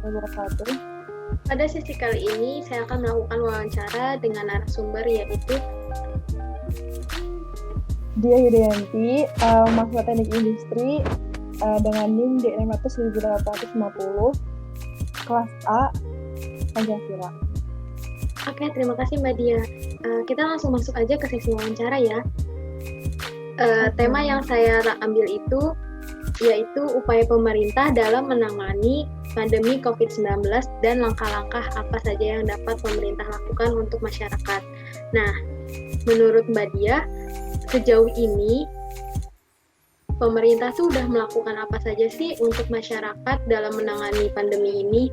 wabarakatuh. Pada sesi kali ini, saya akan melakukan wawancara dengan narasumber yaitu Dia Yudayanti, mahasiswa teknik industri dengan NIM D600.1850, kelas A, Pancasila. Oke, terima kasih Mbak Dia. Kita langsung masuk aja ke sesi wawancara ya. Tema yang saya ambil itu yaitu upaya pemerintah dalam menangani pandemi COVID-19 dan langkah-langkah apa saja yang dapat pemerintah lakukan untuk masyarakat. Nah, menurut Mbak Dia, sejauh ini pemerintah tuh udah melakukan apa saja sih untuk masyarakat dalam menangani pandemi ini?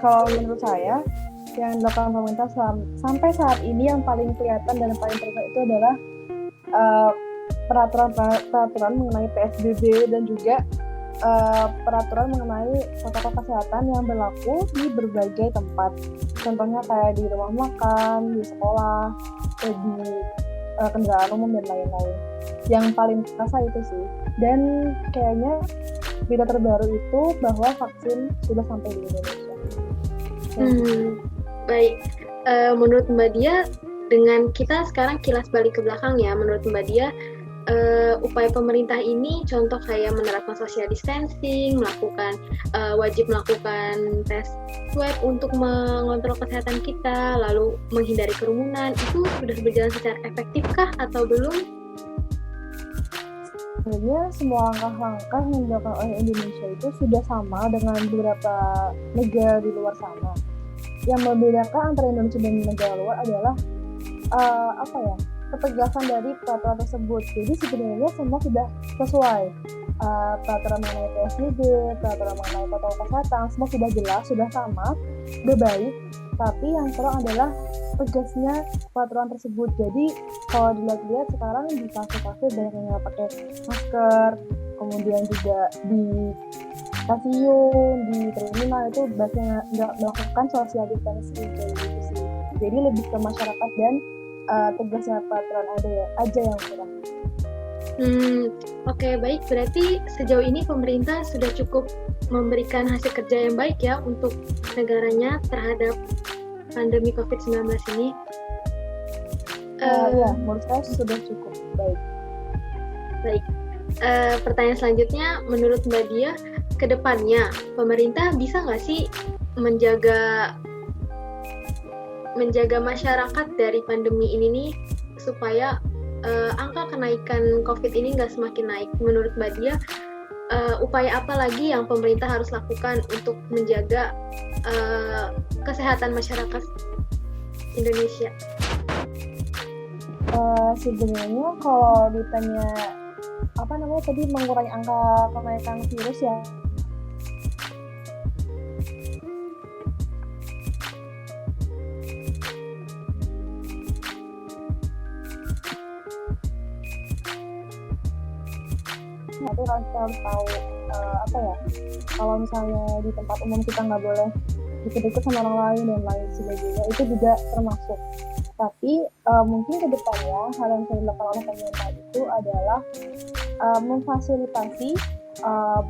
Kalau menurut saya, yang dilakukan pemerintah sampai saat ini yang paling kelihatan dan paling terlihat itu adalah peraturan mengenai PSBB dan juga peraturan mengenai protokol kesehatan yang berlaku di berbagai tempat. Contohnya kayak di rumah makan, di sekolah, di kendaraan umum dan lain-lain. Yang paling terasa itu sih. Dan kayaknya berita terbaru itu bahwa vaksin sudah sampai di Indonesia. Baik. Menurut Mbak Dia, dengan kita sekarang kilas balik ke belakang ya, menurut Mbak Dia, upaya pemerintah ini contoh kayak menerapkan social distancing, wajib melakukan tes swab untuk mengontrol kesehatan kita, lalu menghindari kerumunan, itu sudah berjalan secara efektifkah atau belum? Sebenarnya semua langkah-langkah yang dilakukan oleh Indonesia itu sudah sama dengan beberapa negara di luar sana. Yang membedakan antara Indonesia dan negara luar adalah ketegasan dari peraturan tersebut. Jadi sebenarnya semua sudah sesuai. Peraturan mengenai PSBB, peraturan mengenai protokol kesehatan, semua sudah jelas, sudah sama, sudah baik. Tapi yang kurang adalah tegasnya peraturan tersebut. Jadi kalau dilihat-lihat sekarang di kafe-kafe banyak yang nggak pakai masker, kemudian juga di stasiun, di terminal itu banyak nggak melakukan social distancing kayak gitu sih. Jadi lebih ke masyarakat dan tegasnya peraturan aja yang kurang. Oke, baik. Berarti sejauh ini pemerintah sudah cukup memberikan hasil kerja yang baik ya untuk negaranya terhadap pandemi COVID-19 ini. Ya, menurut saya sudah cukup baik. Baik. Pertanyaan selanjutnya, menurut Mbak Dia, ke depannya pemerintah bisa nggak sih menjaga masyarakat dari pandemi ini nih supaya angka kenaikan COVID ini nggak semakin naik? Menurut Mbak Dia, upaya apa lagi yang pemerintah harus lakukan untuk menjaga kesehatan masyarakat Indonesia? Sebenarnya kalau ditanya mengurangi angka kenaikan virus ya, itu kan kita harus tahu kalau misalnya di tempat umum kita nggak boleh deket-deket sama orang lain dan lain sebagainya, itu juga termasuk. Tapi mungkin ke depannya hal yang saya dilakukan oleh pemerintah itu adalah memfasilitasi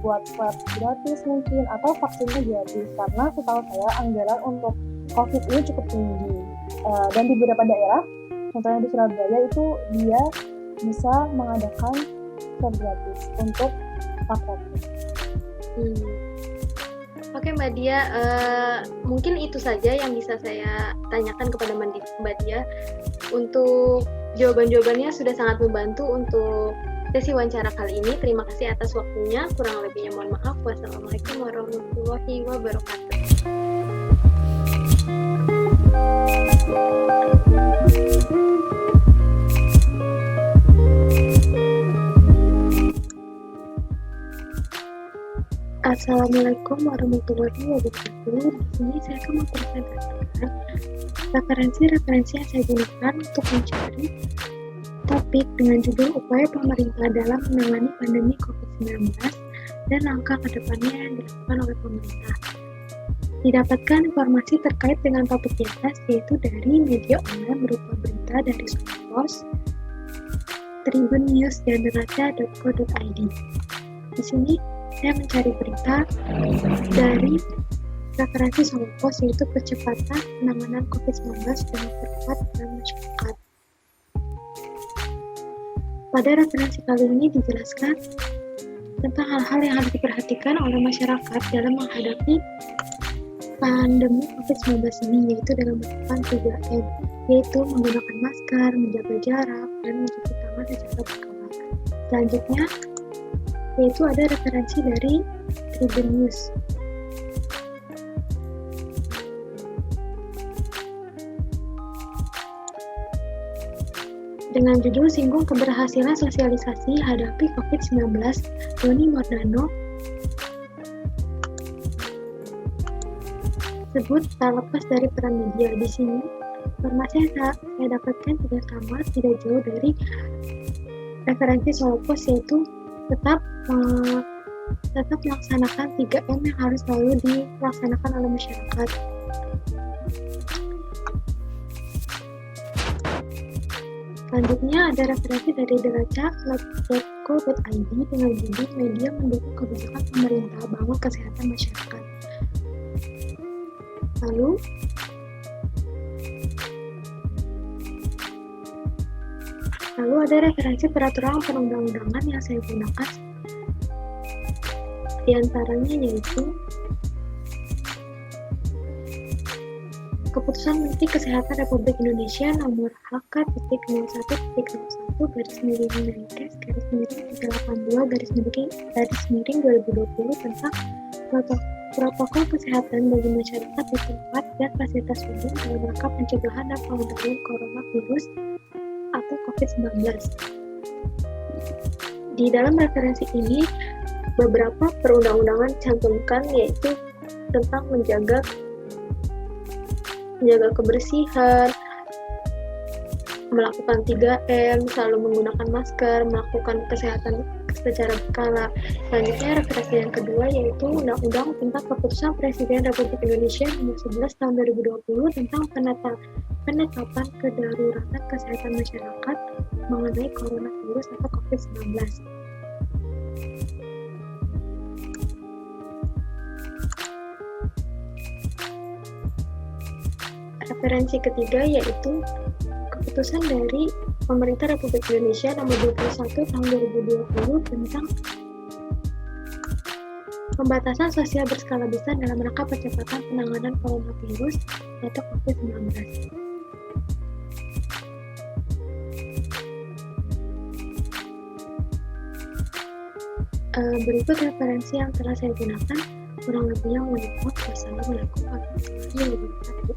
buat swab gratis mungkin atau vaksinnya gratis, karena setahu saya anggaran untuk COVID ini cukup tinggi dan di beberapa daerah, contohnya di Surabaya itu dia bisa mengadakan swab gratis untuk rakyatnya. Oke Mbak Dia, mungkin itu saja yang bisa saya tanyakan kepada Mbak Dia. Untuk jawaban-jawabannya sudah sangat membantu untuk sesi wawancara kali ini. Terima kasih atas waktunya. Kurang lebihnya mohon maaf. Wassalamualaikum warahmatullahi wabarakatuh. Assalamualaikum warahmatullahi wabarakatuh. Di sini saya akan mempresentasikan referensi-referensi yang saya gunakan untuk mencari topik dengan judul upaya pemerintah dalam menangani pandemi COVID-19 dan langkah ke depannya yang dilakukan oleh pemerintah. Didapatkan informasi terkait dengan topik di atas yaitu dari media online berupa berita dari Suara Pos, Tribun News dan Neraca.co.id. Di sini saya mencari berita dari referensi Solopos, yaitu percepatan penanganan COVID-19 dengan cepat dalam masyarakat. Pada referensi kali ini dijelaskan tentang hal-hal yang harus diperhatikan oleh masyarakat dalam menghadapi pandemi COVID-19 ini, yaitu dengan melakukan 3M, yaitu menggunakan masker, menjaga jarak, dan mencuci tangan secara berkala. Selanjutnya, yaitu ada referensi dari Tribun News. Dengan judul singgung keberhasilan sosialisasi hadapi COVID-19, Doni Mordano sebut tak lepas dari peran media. Di sini, informasi yang saya dapatkan tidak sama, tidak jauh dari referensi Solopos, yaitu tetap melaksanakan 3M yang harus selalu dilaksanakan oleh masyarakat. Selanjutnya ada referensi dari deraca.co.id dengan judul media mendukung kebijakan pemerintah bangun kesehatan masyarakat. Lalu ada referensi peraturan perundang-undangan yang saya gunakan, di antaranya yaitu Keputusan Menteri Kesehatan Republik Indonesia nomor HK.01-Menkes-32-382-2020 tentang protokol kesehatan bagi masyarakat di tempat dan fasilitas umum dalam rangka pencegahan dan pengendalian coronavirus atau COVID-19. Di dalam referensi ini, beberapa perundang-undangan cantumkan, yaitu tentang menjaga kebersihan, melakukan 3M, selalu menggunakan masker, melakukan kesehatan secara berkala. Selanjutnya referensi yang kedua yaitu Undang-Undang tentang Keputusan Presiden Republik Indonesia nomor 11 tahun 2020 tentang penetapan kedaruratan kesehatan masyarakat mengenai coronavirus atau COVID-19. Referensi ketiga yaitu Keputusan dari Pemerintah Republik Indonesia nomor 21 tahun 2020 tentang pembatasan sosial berskala besar dalam rangka percepatan penanganan coronavirus atau COVID-19. Berikut referensi yang telah saya gunakan, kurang lebihnya mohon maaf. Wassalamualaikum warahmatullahi wabarakatuh.